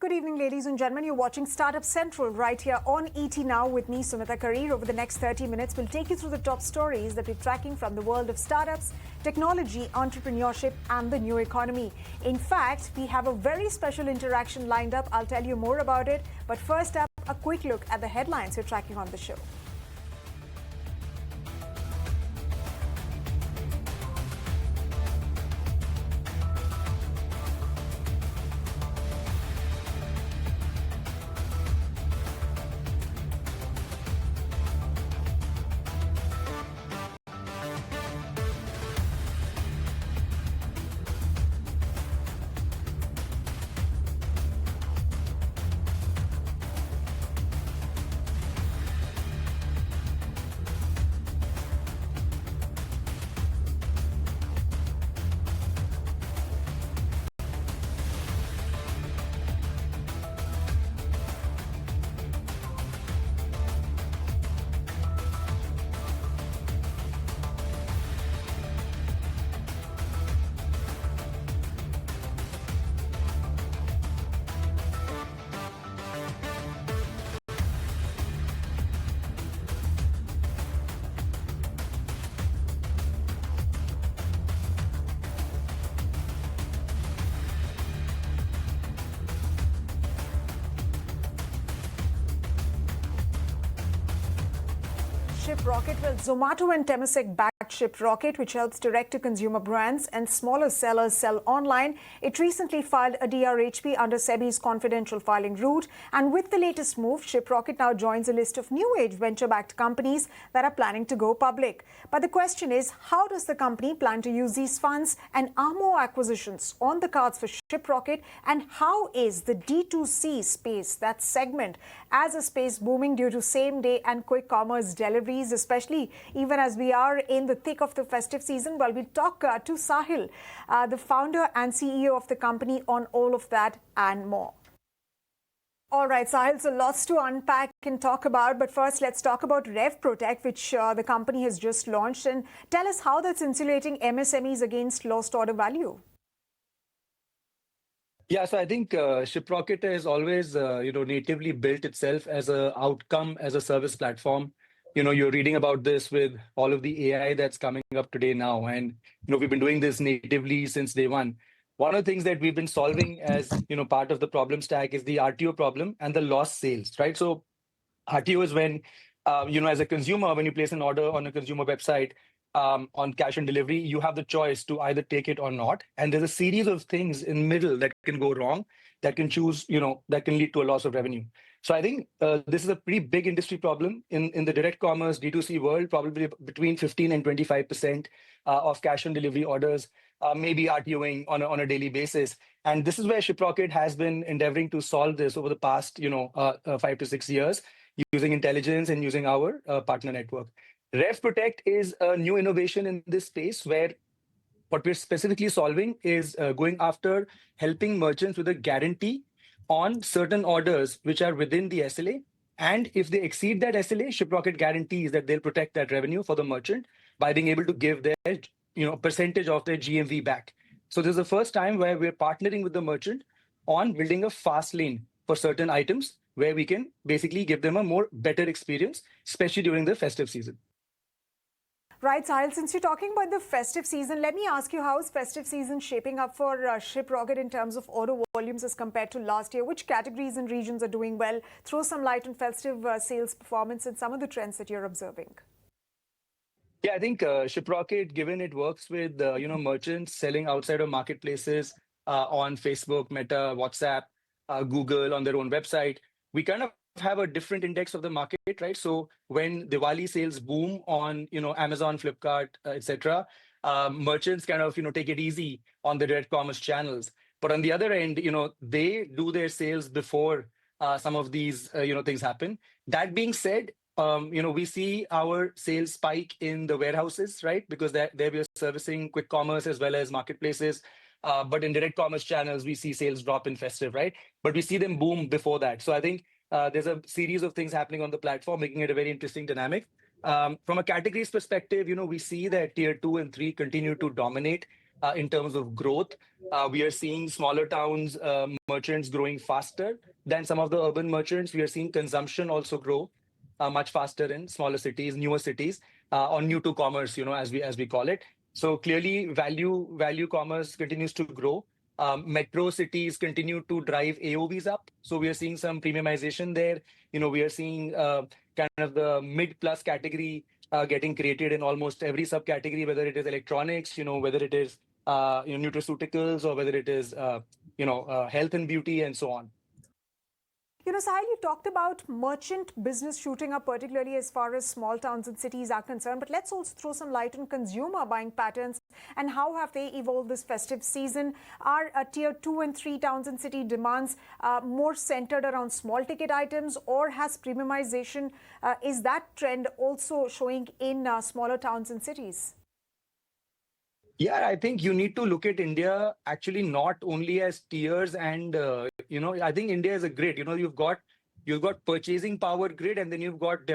Good evening, ladies and gentlemen. You're watching Startup Central right here on ET Now with me, Sumita, Kareer. Over the next 30 minutes, we'll take you through the top stories that we're tracking from the world of startups, technology, entrepreneurship, and the new economy. In fact, we have a very special interaction lined up. I'll tell you more about it. But first up, a quick look at the headlines we're tracking on the show. Shiprocket, well, Zomato and Temasek backed Shiprocket, which helps direct-to-consumer brands and smaller sellers sell online. It recently filed a DRHP under SEBI's confidential filing route. And with the latest move, Shiprocket now joins a list of new-age venture-backed companies that are planning to go public. But the question is, how does the company plan to use these funds, and are more acquisitions on the cards for Shiprocket? And how is the D2C space, that segment, as a space booming due to same-day and quick commerce deliveries, especially even as we are in the thick of the festive season? Well, we'll talk to Sahil, the founder and CEO of the company, on all of that and more. All right, Sahil, so lots to unpack and talk about. But first, let's talk about RevProtect, which the company has just launched. And tell us how that's insulating MSMEs against lost order value. Yeah, so I think Shiprocket has always, natively built itself as a outcome, as a service platform. You're reading about this with all of the AI that's coming up today now. And, we've been doing this natively since day one. One of the things that we've been solving as, part of the problem stack is the RTO problem and the lost sales, right? So RTO is when, as a consumer, when you place an order on a consumer website, on cash and delivery, you have the choice to either take it or not. And there's a series of things in the middle that can go wrong, that can that can lead to a loss of revenue. So I think this is a pretty big industry problem in the direct commerce D2C world. Probably between 15 and 25% of cash on delivery orders may be RTOing on a daily basis. And this is where Shiprocket has been endeavoring to solve this over the past 5 to 6 years, using intelligence and using our partner network. RevProtect is a new innovation in this space where what we're specifically solving is going after helping merchants with a guarantee on certain orders which are within the SLA. And if they exceed that SLA, Shiprocket guarantees that they'll protect that revenue for the merchant by being able to give their percentage of their GMV back. So this is the first time where we're partnering with the merchant on building a fast lane for certain items where we can basically give them a better experience, especially during the festive season. Right, Sahil, since you're talking about the festive season, let me ask you, how is festive season shaping up for Shiprocket in terms of order volumes as compared to last year? Which categories and regions are doing well? Throw some light on festive sales performance and some of the trends that you're observing. Yeah, I think Shiprocket, given it works with merchants selling outside of marketplaces on Facebook, Meta, WhatsApp, Google, on their own website, we kind of have a different index of the market, right? So when Diwali sales boom on Amazon, Flipkart, etc., merchants kind of take it easy on the direct commerce channels. But on the other end, they do their sales before some of these things happen. That being said, we see our sales spike in the warehouses, right? Because there we are servicing quick commerce as well as marketplaces. But in direct commerce channels, we see sales drop in festive, right? But we see them boom before that. So I think there's a series of things happening on the platform, making it a very interesting dynamic. From a categories perspective, we see that tier 2 and 3 continue to dominate. in terms of growth. We are seeing smaller towns merchants growing faster than some of the urban merchants. We are seeing consumption also grow much faster in smaller cities, newer cities, or new to commerce, as we call it. So clearly, value commerce continues to grow. Metro cities continue to drive AOVs up. So we are seeing some premiumization there. We are seeing kind of the mid plus category getting created in almost every subcategory, whether it is electronics, whether it is nutraceuticals, or whether it is health and beauty and so on. Sahil, you talked about merchant business shooting up, particularly as far as small towns and cities are concerned. But let's also throw some light on consumer buying patterns and how have they evolved this festive season. Are tier 2 and 3 towns and city demands more centered around small ticket items, or has premiumization, is that trend also showing in smaller towns and cities? Yeah, I think you need to look at India actually not only as tiers and I think India is a grid. You've got purchasing power grid, and then you've got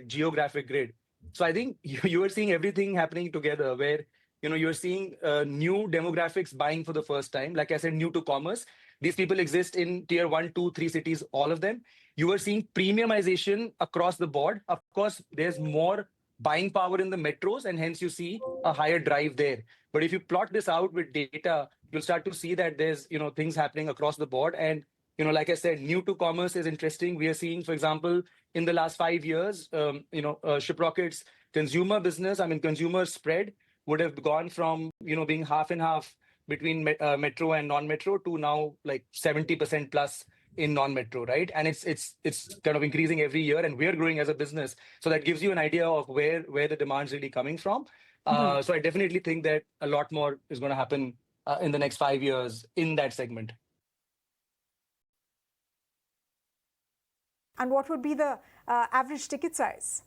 geographic grid. So I think you are seeing everything happening together, where you're seeing new demographics buying for the first time. Like I said, new to commerce. These people exist in tier 1, 2, 3 cities, all of them. You are seeing premiumization across the board. Of course, there's more buying power in the metros, and hence you see a higher drive there. But if you plot this out with data, you'll start to see that there's things happening across the board. And like I said, new to commerce is interesting. We are seeing, for example, in the last 5 years, Shiprocket's consumer business, consumer spread would have gone from being half and half between metro and non-metro to now like 70% plus in non-metro, right? And it's kind of increasing every year, and we're growing as a business. So that gives you an idea of where the demand's really coming from. So I definitely think that a lot more is going to happen in the next 5 years in that segment. And what would be the average ticket size?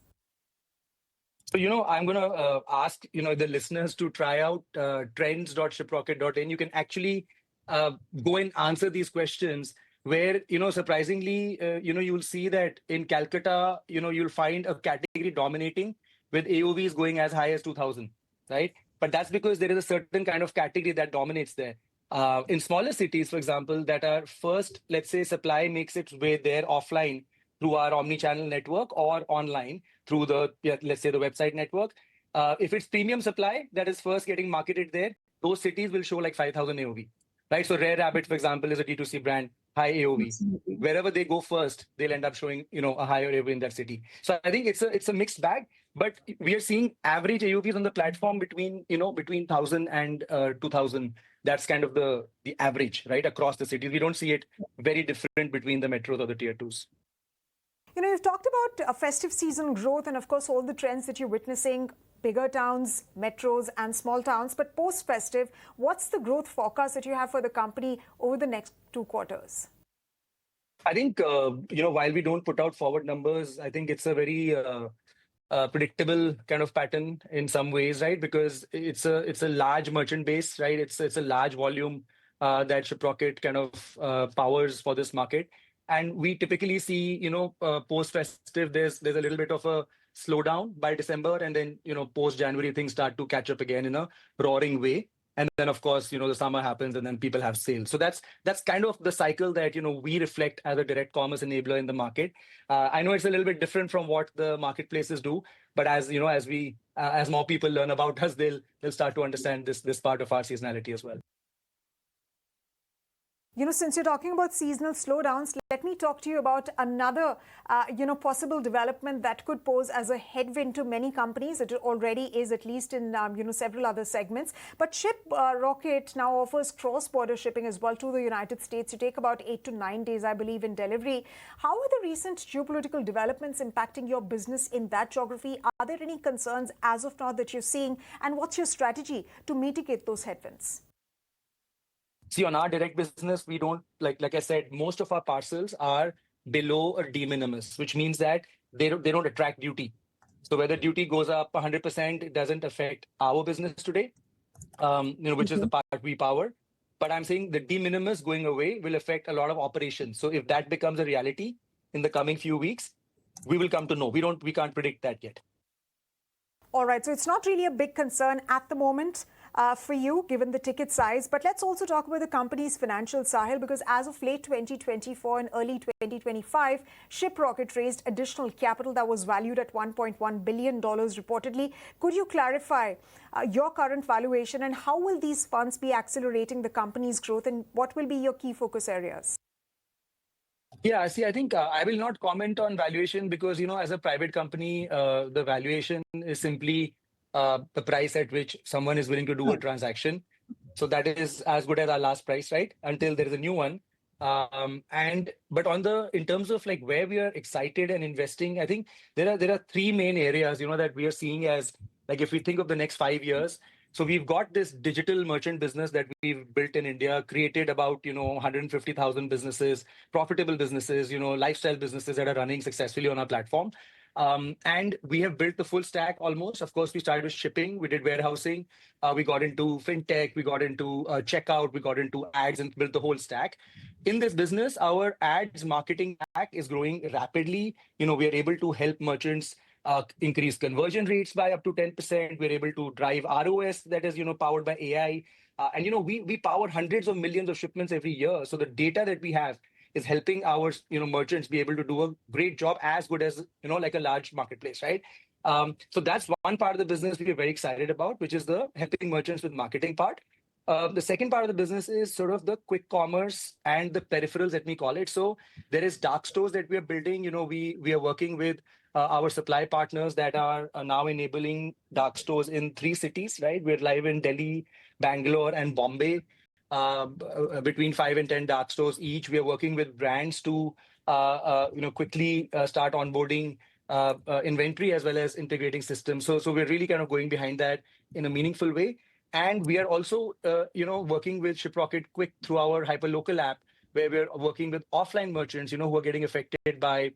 So, I'm going to ask, the listeners to try out trends.shiprocket.in. You can actually go and answer these questions where, surprisingly, you'll see that in Calcutta, you'll find a category dominating with AOVs going as high as 2,000, right? But that's because there is a certain kind of category that dominates there. In smaller cities, for example, that are first, let's say, supply makes its way there offline through our omni-channel network or online through let's say the website network. If it's premium supply that is first getting marketed there, those cities will show like 5,000 AOV, right? So Rare Rabbit, for example, is a D2C brand, high AOV. Absolutely. Wherever they go first, they'll end up showing, a higher AOV in that city. So I think it's a mixed bag, but we are seeing average AOVs on the platform between 1,000 and 2,000. That's kind of the average, right, across the cities. We don't see it very different between the metros or the tier 2s. You've talked about a festive season growth and, of course, all the trends that you're witnessing, bigger towns, metros, and small towns. But post-festive, what's the growth forecast that you have for the company over the next 2 quarters? I think, while we don't put out forward numbers, I think it's a very predictable kind of pattern in some ways, right? Because it's a large merchant base, right? It's a large volume that Shiprocket kind of powers for this market. And we typically see, post-festive, there's a little bit of a slowdown by December, and then, post-January, things start to catch up again in a roaring way. And then, of course, the summer happens, and then people have sales. So that's kind of the cycle that, we reflect as a direct commerce enabler in the market. I know it's a little bit different from what the marketplaces do, but as more people learn about us, they'll start to understand this part of our seasonality as well. Since you're talking about seasonal slowdowns, let me talk to you about another, possible development that could pose as a headwind to many companies. It already is, at least in, several other segments. But Shiprocket now offers cross-border shipping as well to the United States. You take about 8 to 9 days, I believe, in delivery. How are the recent geopolitical developments impacting your business in that geography? Are there any concerns as of now that you're seeing? And what's your strategy to mitigate those headwinds? See, on our direct business, we don't, like I said, most of our parcels are below a de minimis, which means that they don't attract duty. So whether duty goes up 100%, it doesn't affect our business today, which is the part we power. But I'm saying the de minimis going away will affect a lot of operations. So if that becomes a reality in the coming few weeks, we will come to know. We can't predict that yet. All right, so it's not really a big concern at the moment. for you, given the ticket size. But let's also talk about the company's financial, Sahil, because as of late 2024 and early 2025, Shiprocket raised additional capital that was valued at $1.1 billion reportedly. Could you clarify your current valuation and how will these funds be accelerating the company's growth and what will be your key focus areas? Yeah, see, I think I will not comment on valuation because, as a private company, the valuation is simply the price at which someone is willing to do a transaction. So that is as good as our last price, right? Until there is a new one. But in terms of like where we are excited and investing, I think there are three main areas, that we are seeing as like if we think of the next 5 years. So we've got this digital merchant business that we've built in India, created about 150,000 businesses, profitable businesses, lifestyle businesses that are running successfully on our platform. And we have built the full stack almost. Of course, we started with shipping, we did warehousing, we got into fintech, we got into checkout, we got into ads and built the whole stack. In this business, our ads marketing stack is growing rapidly. We are able to help merchants increase conversion rates by up to 10%. We're able to drive ROS that is, powered by AI. And we power hundreds of millions of shipments every year. So the data that we have is helping our merchants be able to do a great job, as good as like a large marketplace, right? So that's one part of the business we are very excited about, which is the helping merchants with marketing part. The second part of the business is sort of the quick commerce and the peripherals, let me call it. So there is dark stores that we are building. We are working with our supply partners that are now enabling dark stores in 3 cities, right? We're live in Delhi, Bangalore, and Bombay. Between 5 and 10 dark stores each. We are working with brands to quickly start onboarding inventory as well as integrating systems. So we're really kind of going behind that in a meaningful way. And we are also working with Shiprocket Quick through our hyperlocal app, where we're working with offline merchants who are getting affected by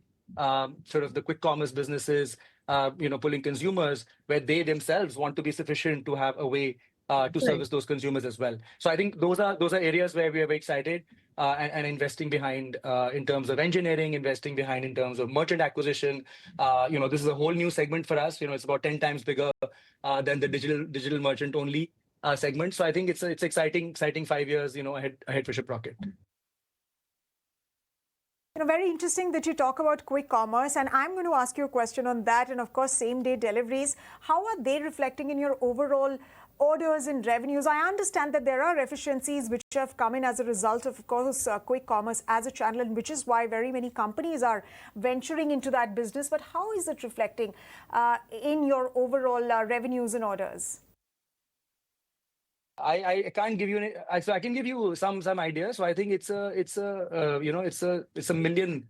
sort of the quick commerce businesses, pulling consumers, where they themselves want to be sufficient to have a way to service those consumers as well. So I think those are areas where we are very excited and investing behind in terms of engineering, investing behind in terms of merchant acquisition. This is a whole new segment for us. It's about 10 times bigger than the digital merchant only segment. So I think it's exciting 5 years ahead for Shiprocket. Very interesting that you talk about quick commerce, and I'm going to ask you a question on that. And of course, same-day deliveries. How are they reflecting in your overall orders and revenues? I understand that there are efficiencies which have come in as a result of course, quick commerce as a channel, and which is why very many companies are venturing into that business. But how is it reflecting in your overall revenues and orders? I can't give you any, so I can give you some ideas. So I think it's a million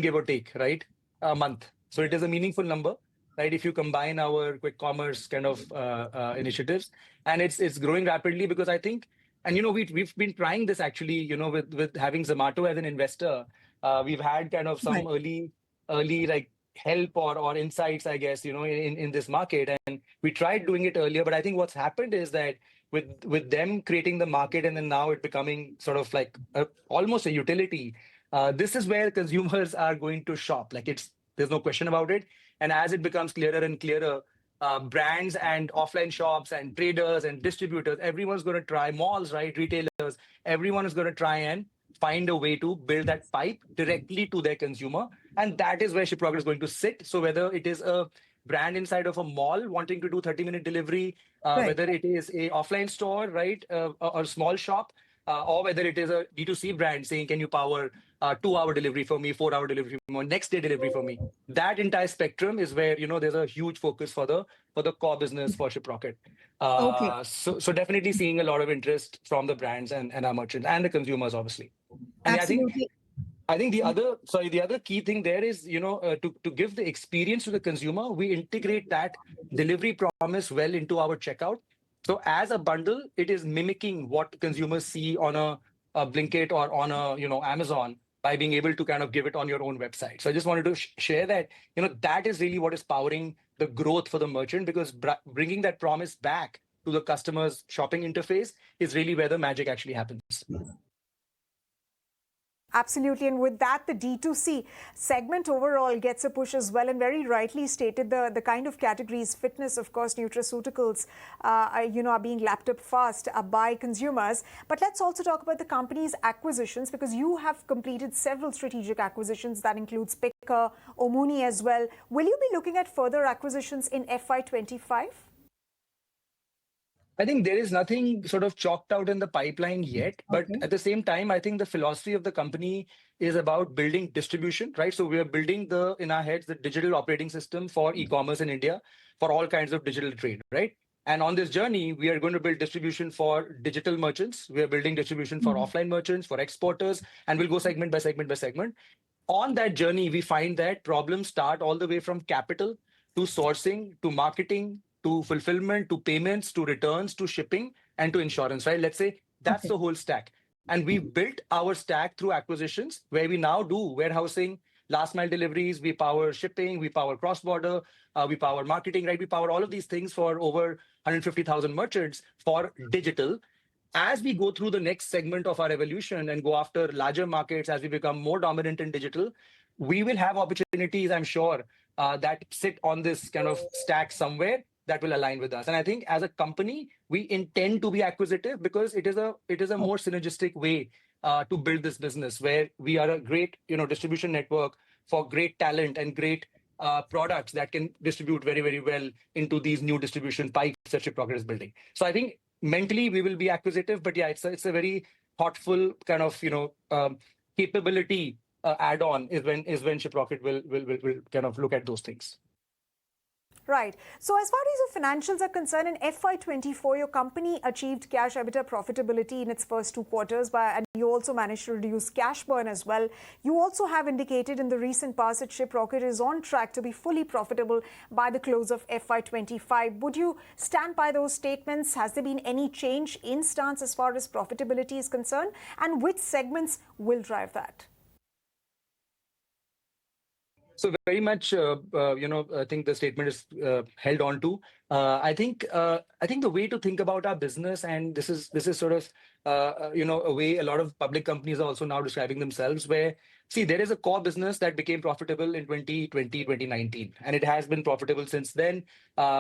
give or take, right, a month. So it is a meaningful number, right? If you combine our quick commerce kind of initiatives, and it's growing rapidly because I think, and we've been trying this actually, with having Zomato as an investor, we've had kind of some early like help or insights, I guess, in this market. And we tried doing it earlier, but I think what's happened is that with them creating the market and then now it becoming sort of like almost a utility, this is where consumers are going to shop. Like there's no question about it. And as it becomes clearer and clearer, brands and offline shops and traders and distributors, everyone's going to try, malls, right? Retailers, everyone is going to try and find a way to build that pipe directly to their consumer. And that is where Shiprocket is going to sit. So whether it is a brand inside of a mall wanting to do 30-minute delivery, whether it is a offline store, right, or small shop, or whether it is a D2C brand saying, can you power 2-hour delivery for me, 4-hour delivery for me, next day delivery for me. That entire spectrum is where, there's a huge focus for the core business for Shiprocket. So definitely seeing a lot of interest from the brands and our merchants and the consumers, obviously. And Absolutely. I think the other key thing there is, to give the experience to the consumer, we integrate that delivery promise well into our checkout. So as a bundle, it is mimicking what consumers see on a Blinkit or on a Amazon by being able to kind of give it on your own website. So I just wanted to share that, that is really what is powering the growth for the merchant, because bringing that promise back to the customer's shopping interface is really where the magic actually happens. Absolutely. And with that, the D2C segment overall gets a push as well. And very rightly stated, the kind of categories, fitness, of course, nutraceuticals, are being lapped up fast by consumers. But let's also talk about the company's acquisitions, because you have completed several strategic acquisitions. That includes Picker, Omuni as well. Will you be looking at further acquisitions in FY25? I think there is nothing sort of chalked out in the pipeline yet, but Okay. at the same time, I think the philosophy of the company is about building distribution, right? So we are building in our heads the digital operating system for e-commerce in India for all kinds of digital trade, right? And on this journey, we are going to build distribution for digital merchants. We are building distribution for offline merchants, for exporters, and we'll go segment by segment by segment. On that journey, we find that problems start all the way from capital to sourcing to marketing to fulfillment to payments to returns to shipping and to insurance, right? Let's say that's the whole stack. And we built our stack through acquisitions where we now do warehousing, last mile deliveries, we power shipping, we power cross border, we power marketing, right? We power all of these things for over 150,000 merchants for digital. As we go through the next segment of our evolution and go after larger markets, as we become more dominant in digital, we will have opportunities, I'm sure, that sit on this kind of stack somewhere that will align with us. And I think as a company, we intend to be acquisitive because it is a more synergistic way to build this business, where we are a great distribution network for great talent and great products that can distribute very, very well into these new distribution pipes that Shiprocket is building. So I think mentally we will be acquisitive, but yeah, it's a very thoughtful kind of capability add-on is when Shiprocket will kind of look at those things. Right. So as far as your financials are concerned, in FY24, your company achieved cash EBITDA profitability in its first 2 quarters, and you also managed to reduce cash burn as well. You also have indicated in the recent past that Shiprocket is on track to be fully profitable by the close of FY25. Would you stand by those statements? Has there been any change in stance as far as profitability is concerned? And which segments will drive that? So very much, I think the statement is held on to. I think the way to think about our business, and this is sort of a way a lot of public companies are also now describing themselves, where see there is a core business that became profitable in 2020, 2019, and it has been profitable since then.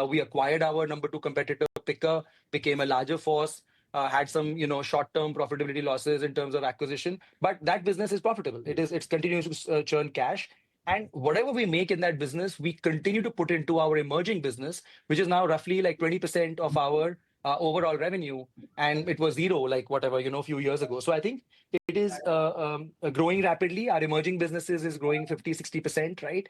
We acquired our number 2 competitor, Picker, became a larger force. Had some short-term profitability losses in terms of acquisition, but that business is profitable. It continues to churn cash. And whatever we make in that business, we continue to put into our emerging business, which is now roughly like 20% of our overall revenue. And it was zero, like whatever, a few years ago. So I think it is growing rapidly. Our emerging businesses is growing 50, 60%, right?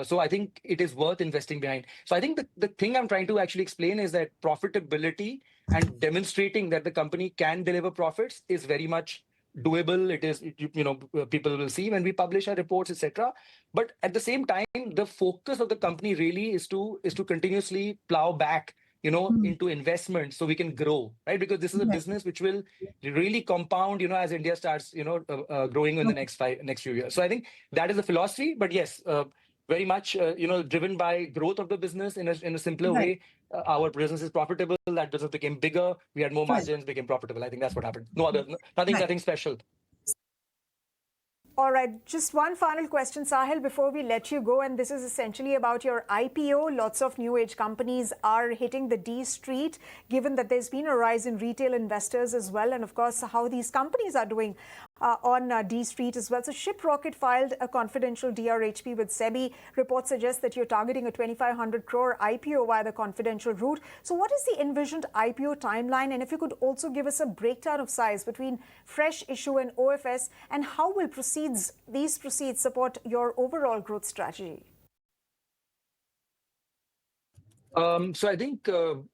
So I think it is worth investing behind. So I think the thing I'm trying to actually explain is that profitability and demonstrating that the company can deliver profits is very much doable. It is, people will see when we publish our reports, etc. But at the same time, the focus of the company really is to continuously plow back, into investment so we can grow, right? Because this is a business which will really compound, as India starts, growing in the next few years. So I think that is the philosophy. But yes, very much, driven by growth of the business in a simpler way. Our business is profitable. That business became bigger. We had more margins, became profitable. I think that's what happened. Nothing special. All right, just one final question, Sahil, before we let you go. And this is essentially about your IPO. Lots of new age companies are hitting the D street, given that there's been a rise in retail investors as well. And of course, how these companies are doing on D Street as well. So Shiprocket filed a confidential DRHP with SEBI. Reports suggest that you're targeting a 2,500 crore IPO via the confidential route. So what is the envisioned IPO timeline? And if you could also give us a breakdown of size between fresh issue and OFS, and how will these proceeds support your overall growth strategy? So I think, I'm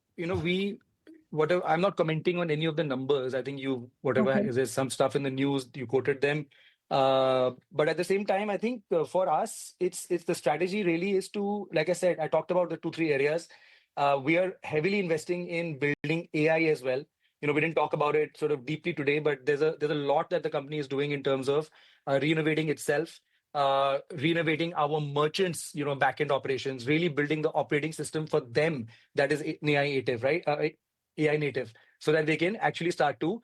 not commenting on any of the numbers. I think there's some stuff in the news, you quoted them. But at the same time, I think for us, it's the strategy really is to, like I said, I talked about the 2-3 areas. We are heavily investing in building AI as well. We didn't talk about it sort of deeply today, but there's a lot that the company is doing in terms of renovating itself, renovating our merchants, back-end operations, really building the operating system for them that is AI native, right? AI native, so that they can actually start to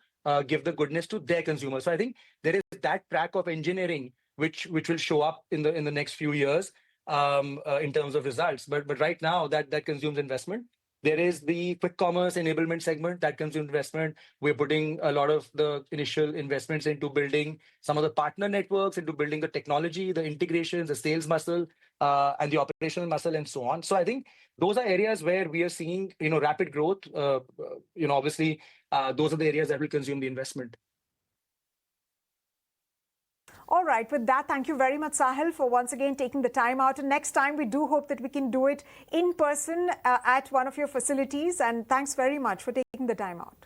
give the goodness to their consumers. So I think there is that track of engineering which will show up in the next few years in terms of results. But right now that consumes investment. There is the quick commerce enablement segment that consumes investment. We're putting a lot of the initial investments into building some of the partner networks, into building the technology, the integrations, the sales muscle, and the operational muscle, and so on. So I think those are areas where we are seeing, rapid growth. Obviously, those are the areas that will consume the investment. All right, with that, thank you very much, Sahil, for once again taking the time out. And next time, we do hope that we can do it in person at one of your facilities. And thanks very much for taking the time out.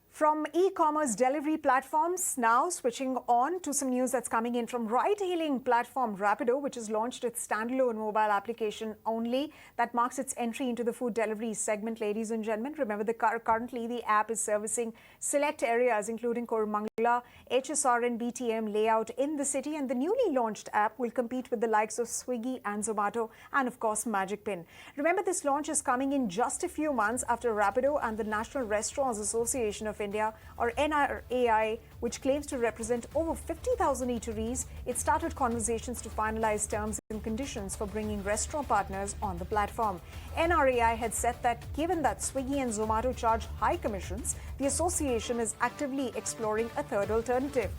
From e-commerce delivery platforms, now switching on to some news that's coming in from ride-hailing platform Rapido, which has launched its standalone mobile application only. That marks its entry into the food delivery segment, ladies and gentlemen. Remember, currently the app is servicing select areas, including Koramangala, HSRN, BTM layout in the city. And the newly launched app will compete with the likes of Swiggy and Zomato and, of course, Magic Pin. Remember, this launch is coming in just a few months after Rapido and the National Restaurants Association of India, or NRAI, which claims to represent over 50,000 eateries, it started conversations to finalize terms and conditions for bringing restaurant partners on the platform. NRAI had said that given that Swiggy and Zomato charge high commissions, the association is actively exploring a third alternative.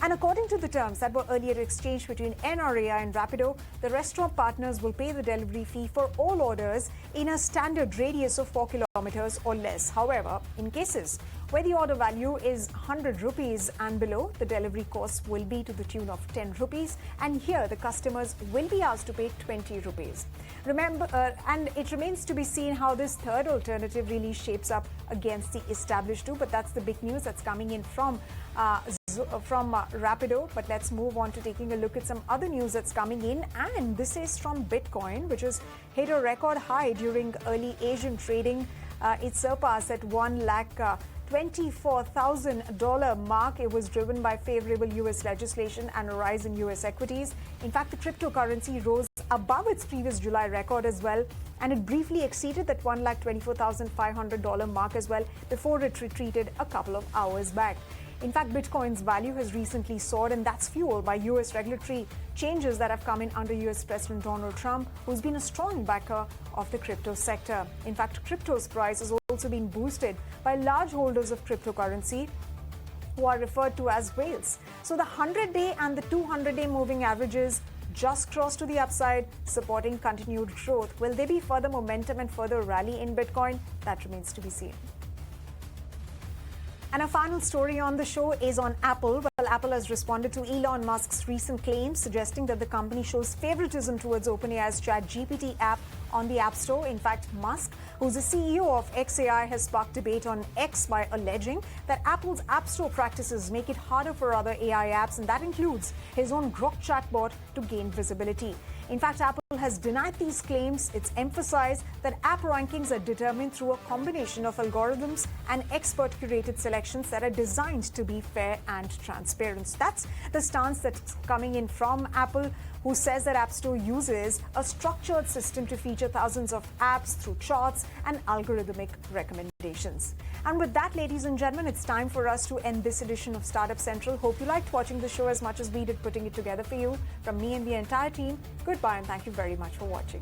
And according to the terms that were earlier exchanged between NRAI and Rapido, the restaurant partners will pay the delivery fee for all orders in a standard radius of 4 kilometers or less. However, in cases where the order value is 100 rupees and below, the delivery cost will be to the tune of 10 rupees. And here, the customers will be asked to pay 20 rupees. Remember, and it remains to be seen how this third alternative really shapes up against the established two. But that's the big news that's coming in from Rapido. But let's move on to taking a look at some other news that's coming in. And this is from Bitcoin, which has hit a record high during early Asian trading. It surpassed at $1,24,000 mark. It was driven by favorable U.S. legislation and a rise in U.S. equities. In fact, the cryptocurrency rose above its previous July record as well, and it briefly exceeded that $1,24,500 mark as well before it retreated a couple of hours back. In fact, Bitcoin's value has recently soared, and that's fueled by U.S. regulatory changes that have come in under U.S. President Donald Trump, who's been a strong backer of the crypto sector. In fact, crypto's price has also been boosted by large holders of cryptocurrency, who are referred to as whales. So the 100-day and the 200-day moving averages just crossed to the upside, supporting continued growth. Will there be further momentum and further rally in Bitcoin? That remains to be seen. And our final story on the show is on Apple. Well, Apple has responded to Elon Musk's recent claims, suggesting that the company shows favoritism towards OpenAI's ChatGPT app on the App Store. In fact, Musk, who's the CEO of XAI, has sparked debate on X by alleging that Apple's App Store practices make it harder for other AI apps, and that includes his own Grok chatbot, to gain visibility. In fact, Apple has denied these claims. It's emphasized that app rankings are determined through a combination of algorithms and expert-curated selections that are designed to be fair and transparent. So that's the stance that's coming in from Apple, who says that App Store uses a structured system to feature thousands of apps through charts and algorithmic recommendations. And with that, ladies and gentlemen, it's time for us to end this edition of Startup Central. Hope you liked watching the show as much as we did putting it together for you. From me and the entire team, goodbye and thank you very much for watching.